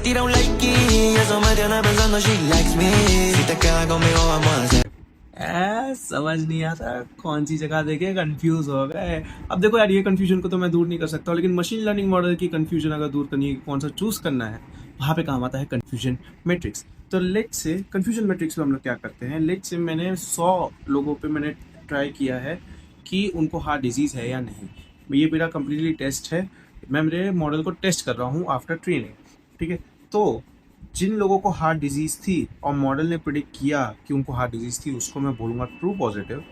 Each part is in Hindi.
tira un like y eso me tiene pensando she likes me. Si te quedas conmigo vamos a hacer. समझ नहीं आता कौन सी जगह देखे कंफ्यूज हो गए। अब देखो यार, ये कंफ्यूजन को तो मैं दूर नहीं कर सकता, लेकिन मशीन लर्निंग मॉडल की कंफ्यूजन अगर दूर करनी है कि कौन सा चूज करना है, वहाँ पे काम आता है कंफ्यूजन मैट्रिक्स। तो लेट्स से कंफ्यूजन मैट्रिक्स में हम लोग क्या करते हैं, लेट्स से मैंने 100 लोगों पे मैंने ट्राई किया है कि उनको हार्ट डिजीज़ है या नहीं। ये मेरा कम्प्लीटली टेस्ट है, मैं मेरे मॉडल को टेस्ट कर रहा हूँ आफ्टर ट्रेनिंग, ठीक है। तो जिन लोगों को हार्ट डिजीज़ थी और मॉडल ने प्रिडिक्ट किया कि उनको हार्ट डिजीज़ थी, उसको मैं बोलूँगा ट्रू पॉजिटिव,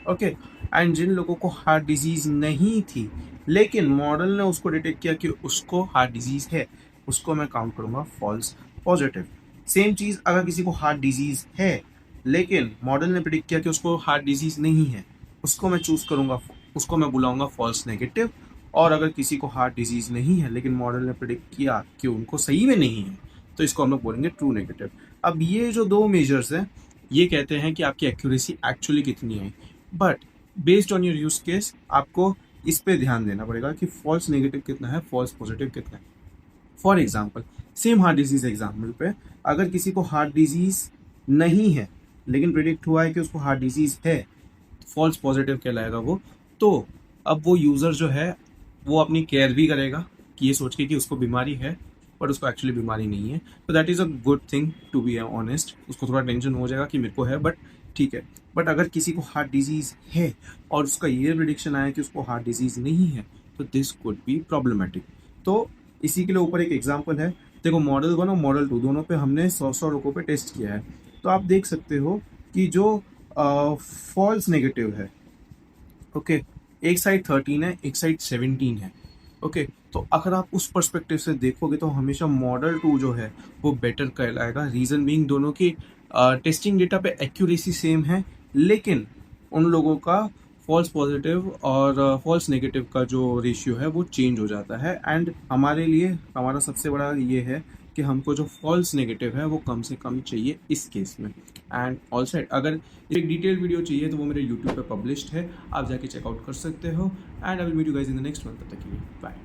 ओके। एंड जिन लोगों को हार्ट डिजीज़ नहीं थी लेकिन मॉडल ने उसको डिटेक्ट किया कि उसको हार्ट डिजीज़ है, उसको मैं काउंट करूँगा फॉल्स पॉजिटिव। सेम चीज़ अगर किसी को हार्ट डिजीज़ है लेकिन मॉडल ने प्रिडिक्ट किया कि उसको हार्ट डिजीज़ नहीं है, उसको मैं चूज़ करूँगा, उसको मैं बुलाऊँगा फॉल्स नेगेटिव। और अगर किसी को हार्ट डिजीज़ नहीं है लेकिन मॉडल ने प्रिडिक्ट किया कि उनको सही में नहीं है, तो इसको हम लोग बोलेंगे ट्रू नेगेटिव। अब ये जो दो मेजर्स हैं, ये कहते हैं कि आपकी एक्यूरेसी एक्चुअली कितनी है, but based on your use case आपको इस पे ध्यान देना पड़ेगा कि फॉल्स नेगेटिव कितना है, फॉल्स पॉजिटिव कितना है। For example, same heart disease example पे, अगर किसी को हार्ट डिजीज नहीं है लेकिन प्रिडिक्ट हुआ है कि उसको हार्ट डिजीज है, फॉल्स पॉजिटिव कहलाएगा वो। तो अब वो यूज़र जो है वो अपनी केयर भी करेगा कि ये सोच के कि उसको बीमारी है, पर उसको एक्चुअली बीमारी नहीं है। तो that is a good thing to be honest. उसको थोड़ा टेंशन हो जाएगा कि मेरे को है, बट ठीक है। बट अगर किसी को हार्ट डिजीज़ है और उसका ये प्रिडिक्शन आया कि उसको हार्ट डिजीज़ नहीं है, तो दिस कुड बी प्रॉब्लमेटिक। तो इसी के लिए ऊपर एक एग्जाम्पल है, देखो मॉडल 1 और मॉडल 2 दोनों पे हमने 100 लोगों पे टेस्ट किया है। तो आप देख सकते हो कि जो फॉल्स नेगेटिव है, ओके, एक साइड 13 है, एक साइड 17 है, ओके। तो अगर आप उस पर्सपेक्टिव से देखोगे तो हमेशा मॉडल 2 जो है वो बेटर कहलाएगा। रीज़न बीइंग दोनों की टेस्टिंग डेटा पे एक्यूरेसी सेम है, लेकिन उन लोगों का फॉल्स पॉजिटिव और फॉल्स नेगेटिव का जो रेशियो है वो चेंज हो जाता है। एंड हमारे लिए हमारा सबसे बड़ा ये है कि हमको जो फॉल्स नेगेटिव है वो कम से कम चाहिए इस केस में। एंड ऑल सेट, अगर एक डिटेल वीडियो चाहिए तो वो मेरे यूट्यूब पे पब्लिश्ड है, आप जाके चेकआउट कर सकते हो। And I will meet you guys in the next one. तब तक के लिए बाय।